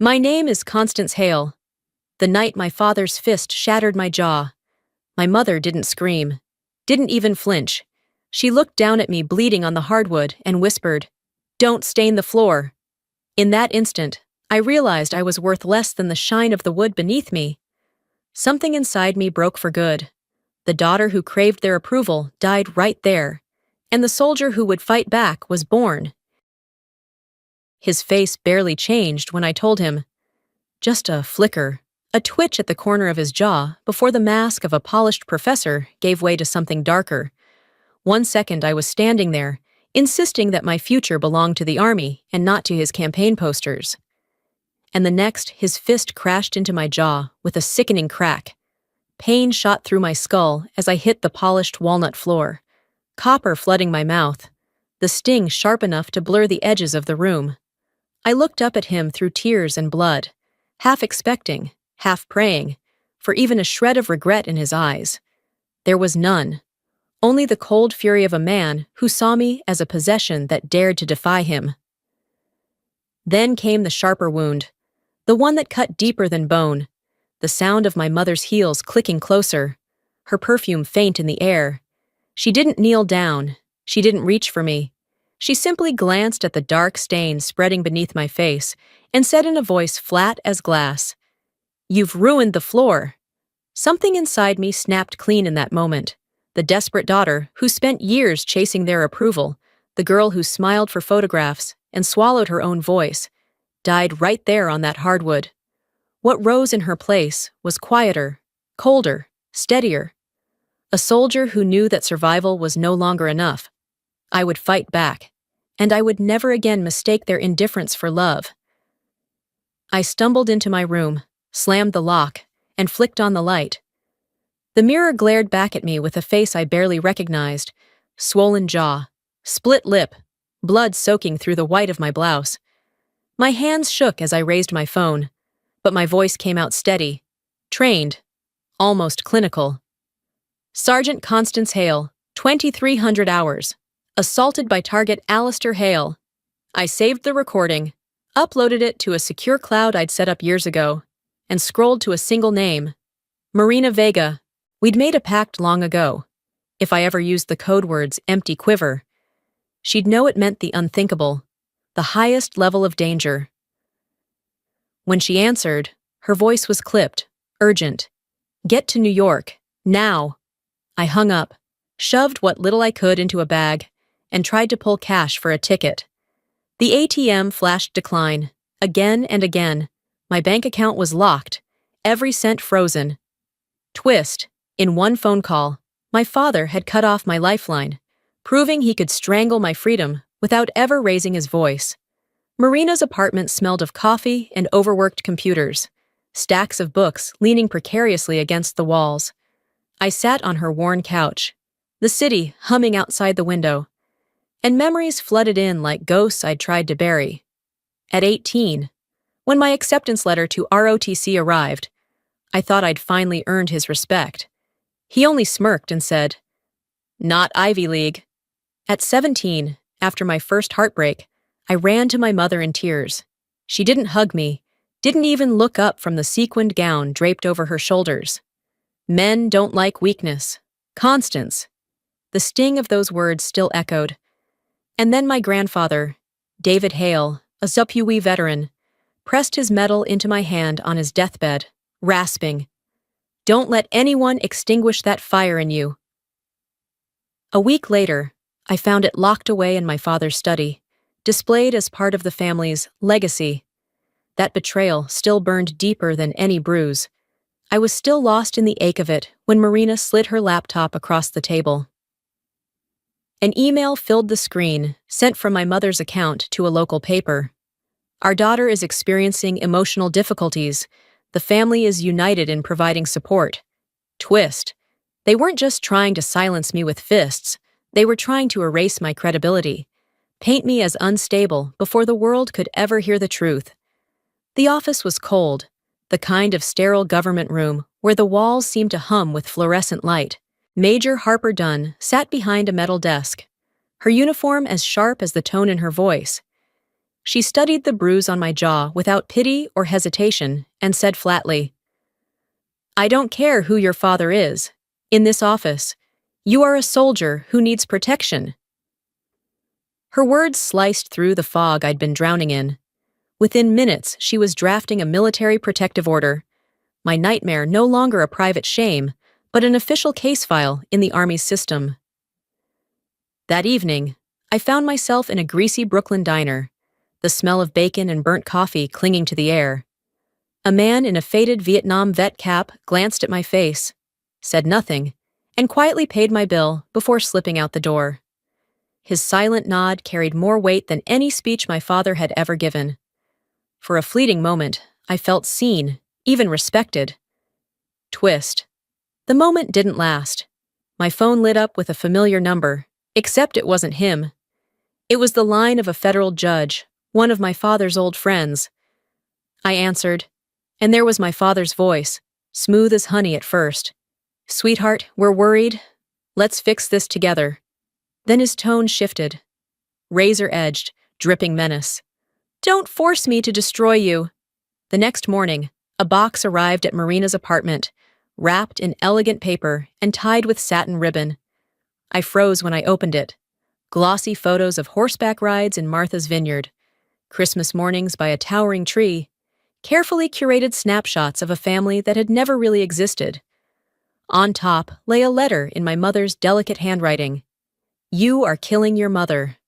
My name is Constance Hale. The night my father's fist shattered my jaw. My mother didn't scream, didn't even flinch. She looked down at me bleeding on the hardwood and whispered, "Don't stain the floor." In that instant, I realized I was worth less than the shine of the wood beneath me. Something inside me broke for good. The daughter who craved their approval died right there, and the soldier who would fight back was born. His face barely changed when I told him. Just a flicker, a twitch at the corner of his jaw before the mask of a polished professor gave way to something darker. 1 second I was standing there, insisting that my future belonged to the army and not to his campaign posters. And the next, his fist crashed into my jaw with a sickening crack. Pain shot through my skull as I hit the polished walnut floor, copper flooding my mouth, the sting sharp enough to blur the edges of the room. I looked up at him through tears and blood, half expecting, half praying, for even a shred of regret in his eyes. There was none, only the cold fury of a man who saw me as a possession that dared to defy him. Then came the sharper wound, the one that cut deeper than bone, the sound of my mother's heels clicking closer, her perfume faint in the air. She didn't kneel down, she didn't reach for me. She simply glanced at the dark stain spreading beneath my face and said in a voice flat as glass, "You've ruined the floor." Something inside me snapped clean in that moment. The desperate daughter who spent years chasing their approval, the girl who smiled for photographs and swallowed her own voice, died right there on that hardwood. What rose in her place was quieter, colder, steadier. A soldier who knew that survival was no longer enough. I would fight back, and I would never again mistake their indifference for love. I stumbled into my room, slammed the lock, and flicked on the light. The mirror glared back at me with a face I barely recognized, swollen jaw, split lip, blood soaking through the white of my blouse. My hands shook as I raised my phone, but my voice came out steady, trained, almost clinical. Sergeant Constance Hale, 2300 hours. Assaulted by target Alistair Hale. I saved the recording, uploaded it to a secure cloud I'd set up years ago, and scrolled to a single name. Marina Vega. We'd made a pact long ago. If I ever used the code words empty quiver, she'd know it meant the unthinkable, the highest level of danger. When she answered, her voice was clipped, urgent. "Get to New York, now." I hung up, shoved what little I could into a bag, and tried to pull cash for a ticket. The ATM flashed decline, again and again. My bank account was locked, every cent frozen. Twist, in one phone call, my father had cut off my lifeline, proving he could strangle my freedom without ever raising his voice. Marina's apartment smelled of coffee and overworked computers, stacks of books leaning precariously against the walls. I sat on her worn couch, the city humming outside the window, and memories flooded in like ghosts I'd tried to bury. At 18, when my acceptance letter to ROTC arrived, I thought I'd finally earned his respect. He only smirked and said, "Not Ivy League." At 17, after my first heartbreak, I ran to my mother in tears. She didn't hug me, didn't even look up from the sequined gown draped over her shoulders. "Men don't like weakness. Constance." The sting of those words still echoed. And then my grandfather, David Hale, a Zupui veteran, pressed his medal into my hand on his deathbed, rasping, "Don't let anyone extinguish that fire in you." A week later, I found it locked away in my father's study, displayed as part of the family's legacy. That betrayal still burned deeper than any bruise. I was still lost in the ache of it when Marina slid her laptop across the table. An email filled the screen, sent from my mother's account to a local paper. "Our daughter is experiencing emotional difficulties. The family is united in providing support." Twist. They weren't just trying to silence me with fists. They were trying to erase my credibility, paint me as unstable before the world could ever hear the truth. The office was cold, the kind of sterile government room where the walls seemed to hum with fluorescent light. Major Harper Dunn sat behind a metal desk, her uniform as sharp as the tone in her voice. She studied the bruise on my jaw without pity or hesitation and said flatly, "I don't care who your father is. In this office, you are a soldier who needs protection." Her words sliced through the fog I'd been drowning in. Within minutes, she was drafting a military protective order, my nightmare no longer a private shame, but an official case file in the Army's system. That evening, I found myself in a greasy Brooklyn diner, the smell of bacon and burnt coffee clinging to the air. A man in a faded Vietnam vet cap glanced at my face, said nothing, and quietly paid my bill before slipping out the door. His silent nod carried more weight than any speech my father had ever given. For a fleeting moment, I felt seen, even respected. Twist. The moment didn't last. My phone lit up with a familiar number, except it wasn't him. It was the line of a federal judge, one of my father's old friends. I answered, and there was my father's voice, smooth as honey at first. "Sweetheart, we're worried. Let's fix this together." Then his tone shifted. Razor-edged, dripping menace. "Don't force me to destroy you." The next morning, a box arrived at Marina's apartment, wrapped in elegant paper and tied with satin ribbon. I froze when I opened it. Glossy photos of horseback rides in Martha's Vineyard, Christmas mornings by a towering tree, carefully curated snapshots of a family that had never really existed. On top lay a letter in my mother's delicate handwriting. "You are killing your mother."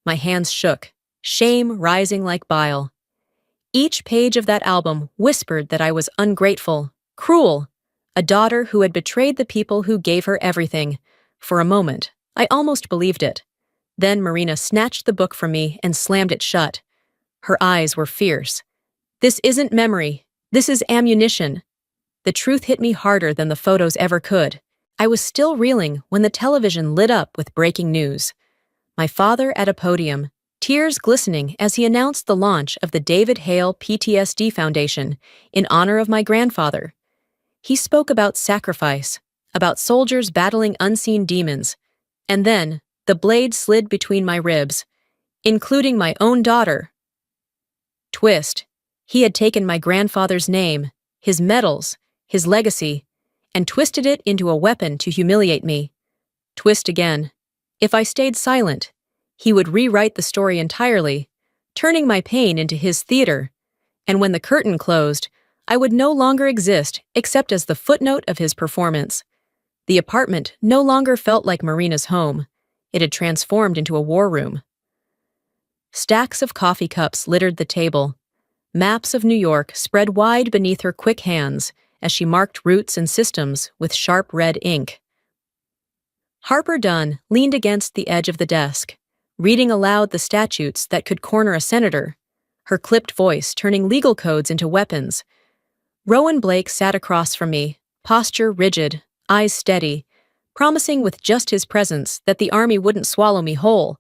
My hands shook, shame rising like bile. Each page of that album whispered that I was ungrateful, cruel, a daughter who had betrayed the people who gave her everything. For a moment, I almost believed it. Then Marina snatched the book from me and slammed it shut. Her eyes were fierce. "This isn't memory. This is ammunition." The truth hit me harder than the photos ever could. I was still reeling when the television lit up with breaking news. My father at a podium, tears glistening as he announced the launch of the David Hale PTSD Foundation in honor of my grandfather. He spoke about sacrifice, about soldiers battling unseen demons, and then the blade slid between my ribs, including my own daughter. Twist. He had taken my grandfather's name, his medals, his legacy, and twisted it into a weapon to humiliate me. Twist again. If I stayed silent, he would rewrite the story entirely, turning my pain into his theater, and when the curtain closed, I would no longer exist except as the footnote of his performance. The apartment no longer felt like Marina's home. It had transformed into a war room. Stacks of coffee cups littered the table. Maps of New York spread wide beneath her quick hands as she marked routes and systems with sharp red ink. Harper Dunn leaned against the edge of the desk, reading aloud the statutes that could corner a senator, her clipped voice turning legal codes into weapons. Rowan Blake sat across from me, posture rigid, eyes steady, promising with just his presence that the Army wouldn't swallow me whole.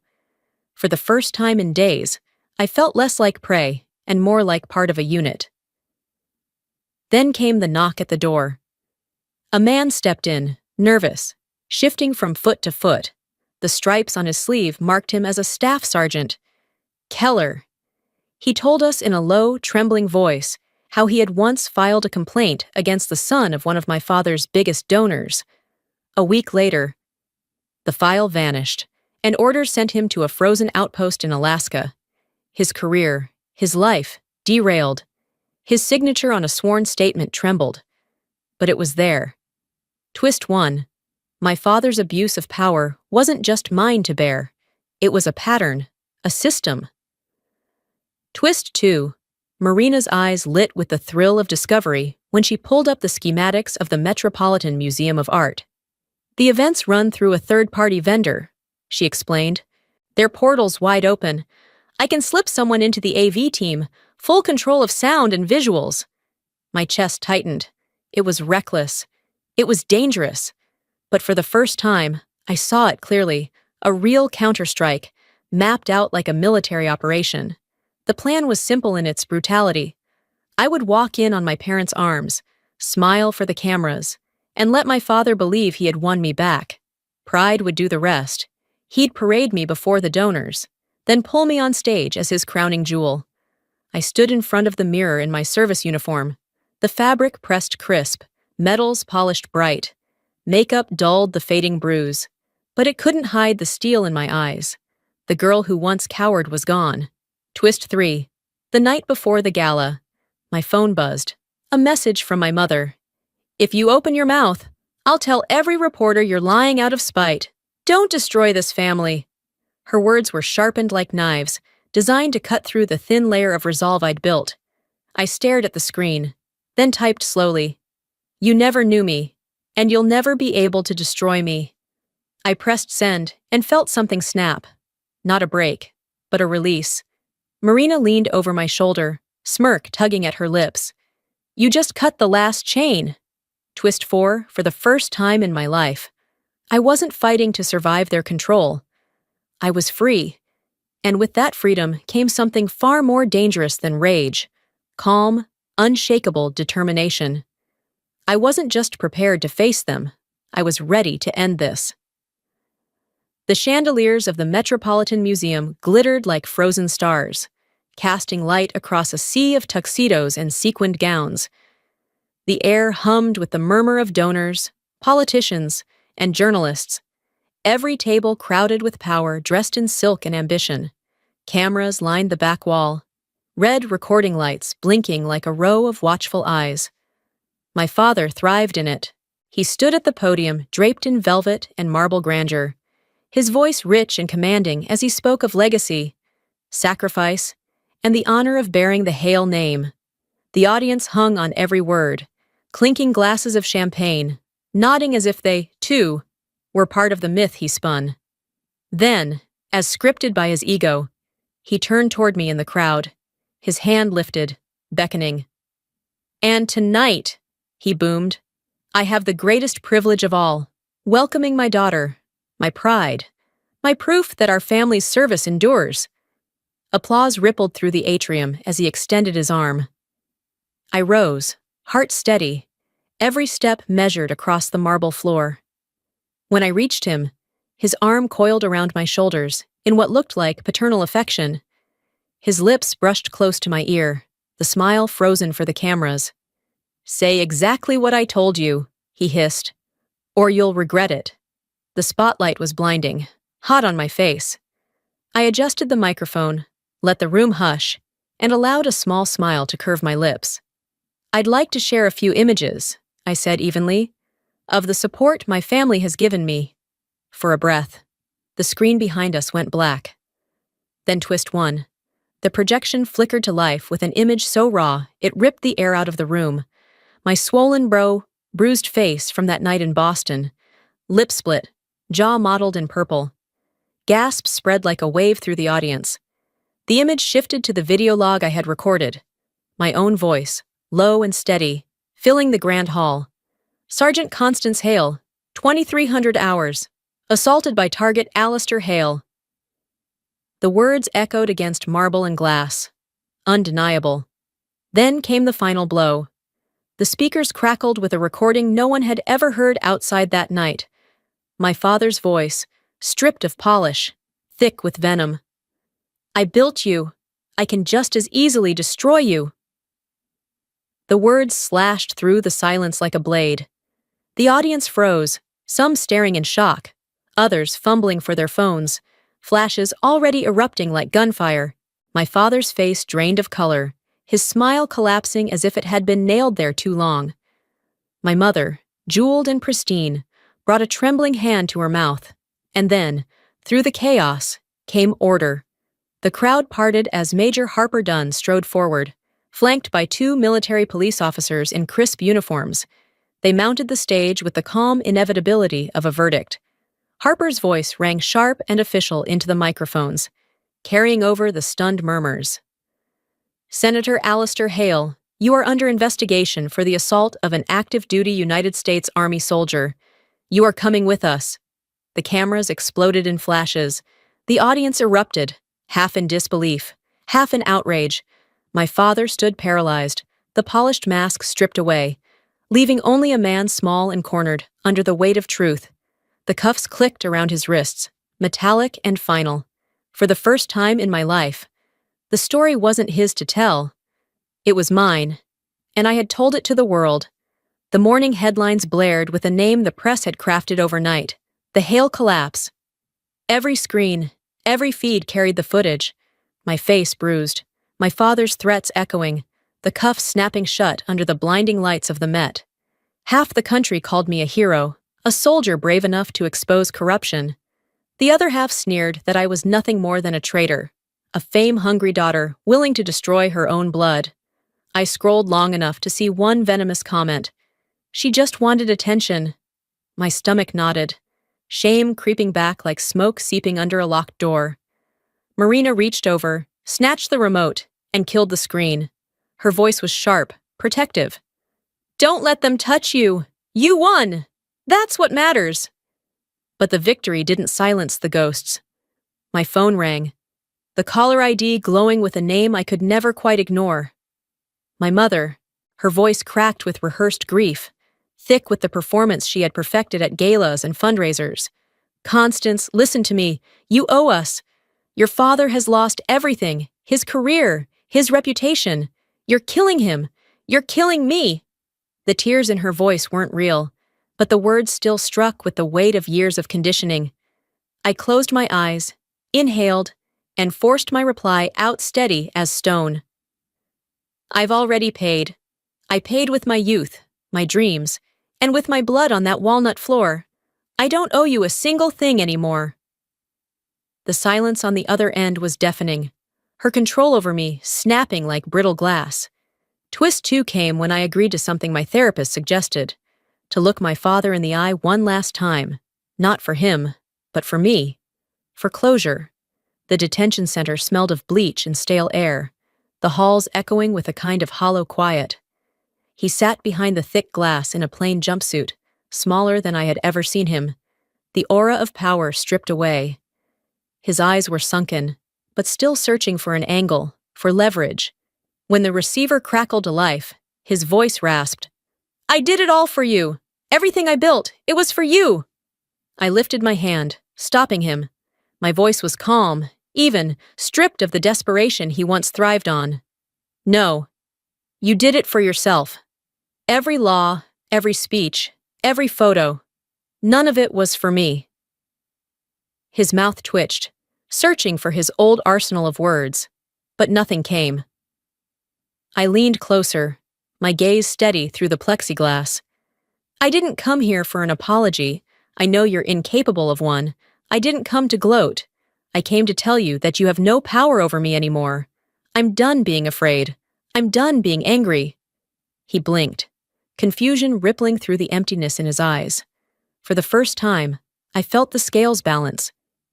For the first time in days, I felt less like prey and more like part of a unit. Then came the knock at the door. A man stepped in, nervous, shifting from foot to foot. The stripes on his sleeve marked him as a staff sergeant. Keller. He told us in a low, trembling voice how he had once filed a complaint against the son of one of my father's biggest donors. A week later, the file vanished, and orders sent him to a frozen outpost in Alaska. His career, his life, derailed. His signature on a sworn statement trembled. But it was there. Twist 1. My father's abuse of power wasn't just mine to bear. It was a pattern, a system. Twist 2. Marina's eyes lit with the thrill of discovery when she pulled up the schematics of the Metropolitan Museum of Art. "The events run through a third-party vendor," she explained. "Their portal's wide open. I can slip someone into the AV team, full control of sound and visuals." My chest tightened. It was reckless. It was dangerous. But for the first time, I saw it clearly, a real counterstrike, mapped out like a military operation. The plan was simple in its brutality. I would walk in on my parents' arms, smile for the cameras, and let my father believe he had won me back. Pride would do the rest. He'd parade me before the donors. then pull me on stage as his crowning jewel. I stood in front of the mirror in my service uniform, the fabric pressed crisp, metals polished bright. Makeup dulled the fading bruise, but it couldn't hide the steel in my eyes. The girl who once cowered was gone. Twist 3. The night before the gala. My phone buzzed. A message from my mother. If you open your mouth, I'll tell every reporter you're lying out of spite. Don't destroy this family. Her words were sharpened like knives, designed to cut through the thin layer of resolve I'd built. I stared at the screen, then typed slowly. You never knew me, and you'll never be able to destroy me. I pressed send and felt something snap. Not a break, but a release. Marina leaned over my shoulder, smirk tugging at her lips. You just cut the last chain. Twist 4, for the first time in my life. I wasn't fighting to survive their control. I was free. And with that freedom came something far more dangerous than rage. Calm, unshakable determination. I wasn't just prepared to face them. I was ready to end this. The chandeliers of the Metropolitan Museum glittered like frozen stars, casting light across a sea of tuxedos and sequined gowns. The air hummed with the murmur of donors, politicians, and journalists. Every table crowded with power dressed in silk and ambition. Cameras lined the back wall, red recording lights blinking like a row of watchful eyes. My father thrived in it. He stood at the podium, draped in velvet and marble grandeur, his voice rich and commanding as he spoke of legacy, sacrifice, and the honor of bearing the Hale name. The audience hung on every word, clinking glasses of champagne, nodding as if they, too, were part of the myth he spun. Then, as scripted by his ego, he turned toward me in the crowd, his hand lifted, beckoning. And tonight, he boomed, I have the greatest privilege of all, welcoming my daughter, my pride, my proof that our family's service endures. Applause rippled through the atrium as he extended his arm. I rose, heart steady, every step measured across the marble floor. When I reached him, his arm coiled around my shoulders in what looked like paternal affection. His lips brushed close to my ear, the smile frozen for the cameras. Say exactly what I told you, he hissed, or you'll regret it. The spotlight was blinding, hot on my face. I adjusted the microphone, let the room hush, and allowed a small smile to curve my lips. I'd like to share a few images, I said evenly, of the support my family has given me. For a breath, the screen behind us went black. Then twist 1. The projection flickered to life with an image so raw it ripped the air out of the room. My swollen bruised face from that night in Boston, lip split, jaw mottled in purple. Gasps spread like a wave through the audience. The image shifted to the video log I had recorded. My own voice, low and steady, filling the grand hall. Sergeant Constance Hale, 2300 hours. Assaulted by target Alistair Hale. The words echoed against marble and glass. Undeniable. Then came the final blow. The speakers crackled with a recording no one had ever heard outside that night. My father's voice, stripped of polish, thick with venom. I built you. I can just as easily destroy you. The words slashed through the silence like a blade. The audience froze, some staring in shock, others fumbling for their phones, flashes already erupting like gunfire. My father's face drained of color, his smile collapsing as if it had been nailed there too long. My mother, jeweled and pristine, brought a trembling hand to her mouth, and then, through the chaos, came order. The crowd parted as Major Harper Dunn strode forward, flanked by 2 military police officers in crisp uniforms. They mounted the stage with the calm inevitability of a verdict. Harper's voice rang sharp and official into the microphones, carrying over the stunned murmurs. Senator Alistair Hale, you are under investigation for the assault of an active-duty United States Army soldier. You are coming with us. The cameras exploded in flashes. The audience erupted, half in disbelief, half in outrage. My father stood paralyzed, the polished mask stripped away, leaving only a man small and cornered under the weight of truth. The cuffs clicked around his wrists, metallic and final. For the first time in my life, the story wasn't his to tell. It was mine, and I had told it to the world. The morning headlines blared with a name the press had crafted overnight: the Hale collapse. Every screen, every feed carried the footage. My face bruised, my father's threats echoing, the cuffs snapping shut under the blinding lights of the Met. Half the country called me a hero, a soldier brave enough to expose corruption. The other half sneered that I was nothing more than a traitor, a fame-hungry daughter willing to destroy her own blood. I scrolled long enough to see one venomous comment. She just wanted attention. My stomach knotted, shame creeping back like smoke seeping under a locked door. Marina reached over, snatched the remote, and killed the screen. Her voice was sharp, protective. "Don't let them touch you! You won! That's what matters!" But the victory didn't silence the ghosts. My phone rang, the caller ID glowing with a name I could never quite ignore. My mother, her voice cracked with rehearsed grief, thick with the performance she had perfected at galas and fundraisers. "Constance, listen to me. You owe us. Your father has lost everything, his career, his reputation. You're killing him. You're killing me." The tears in her voice weren't real, but the words still struck with the weight of years of conditioning. I closed my eyes, inhaled, and forced my reply out steady as stone. "I've already paid. I paid with my youth, my dreams, and with my blood on that walnut floor. I don't owe you a single thing anymore." The silence on the other end was deafening, her control over me snapping like brittle glass. Twist 2 came when I agreed to something my therapist suggested: to look my father in the eye one last time, not for him, but for me, for closure. The detention center smelled of bleach and stale air, the halls echoing with a kind of hollow quiet. He sat behind the thick glass in a plain jumpsuit, smaller than I had ever seen him, the aura of power stripped away. His eyes were sunken, but still searching for an angle, for leverage. When the receiver crackled to life, his voice rasped, "I did it all for you! Everything I built, it was for you!" I lifted my hand, stopping him. My voice was calm, even, stripped of the desperation he once thrived on. "No. You did it for yourself. Every law, every speech, every photo. None of it was for me." His mouth twitched, searching for his old arsenal of words, but nothing came. I leaned closer, my gaze steady through the plexiglass. "I didn't come here for an apology. I know you're incapable of one. I didn't come to gloat. I came to tell you that you have no power over me anymore. I'm done being afraid. I'm done being angry." He blinked, confusion rippling through the emptiness in his eyes. For the first time, I felt the scales balance,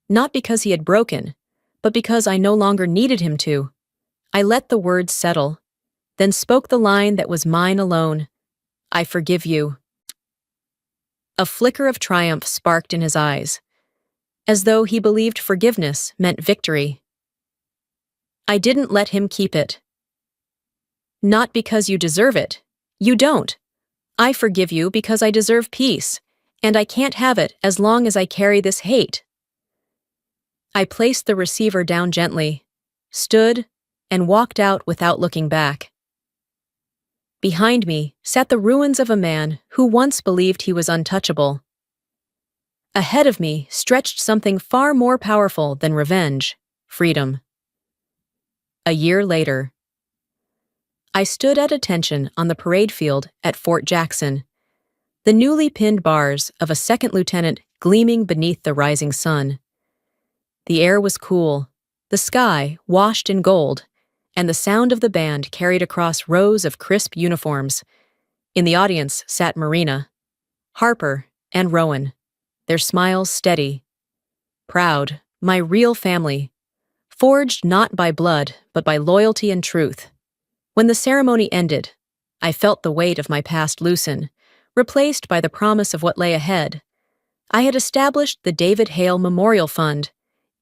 not because he had broken, but because I no longer needed him to. I let the words settle, then spoke the line that was mine alone: "I forgive you." A flicker of triumph sparked in his eyes, as though he believed forgiveness meant victory. I didn't let him keep it. "Not because you deserve it. You don't. I forgive you because I deserve peace, and I can't have it as long as I carry this hate." I placed the receiver down gently, stood, and walked out without looking back. Behind me sat the ruins of a man who once believed he was untouchable. Ahead of me stretched something far more powerful than revenge: freedom. A year later, I stood at attention on the parade field at Fort Jackson, the newly pinned bars of a second lieutenant gleaming beneath the rising sun. The air was cool, the sky washed in gold, and the sound of the band carried across rows of crisp uniforms. In the audience sat Marina, Harper, and Rowan, their smiles steady. Proud, my real family, forged not by blood but by loyalty and truth. When the ceremony ended, I felt the weight of my past loosen, replaced by the promise of what lay ahead. I had established the David Hale Memorial Fund,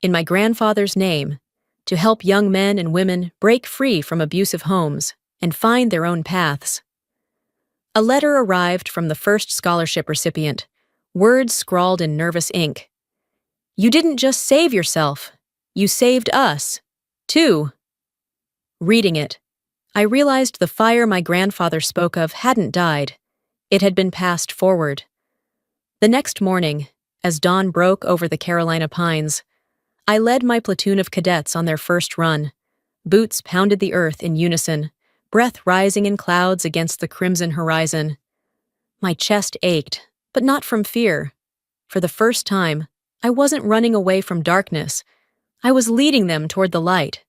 in my grandfather's name, to help young men and women break free from abusive homes and find their own paths. A letter arrived from the first scholarship recipient, words scrawled in nervous ink. "You didn't just save yourself, You saved us. Too. Reading it, I realized the fire my grandfather spoke of hadn't died. It had been passed forward. The next morning, as dawn broke over the Carolina pines, I led my platoon of cadets on their first run. Boots pounded the earth in unison, breath rising in clouds against the crimson horizon. My chest ached, but not from fear. For the first time, I wasn't running away from darkness. I was leading them toward the light.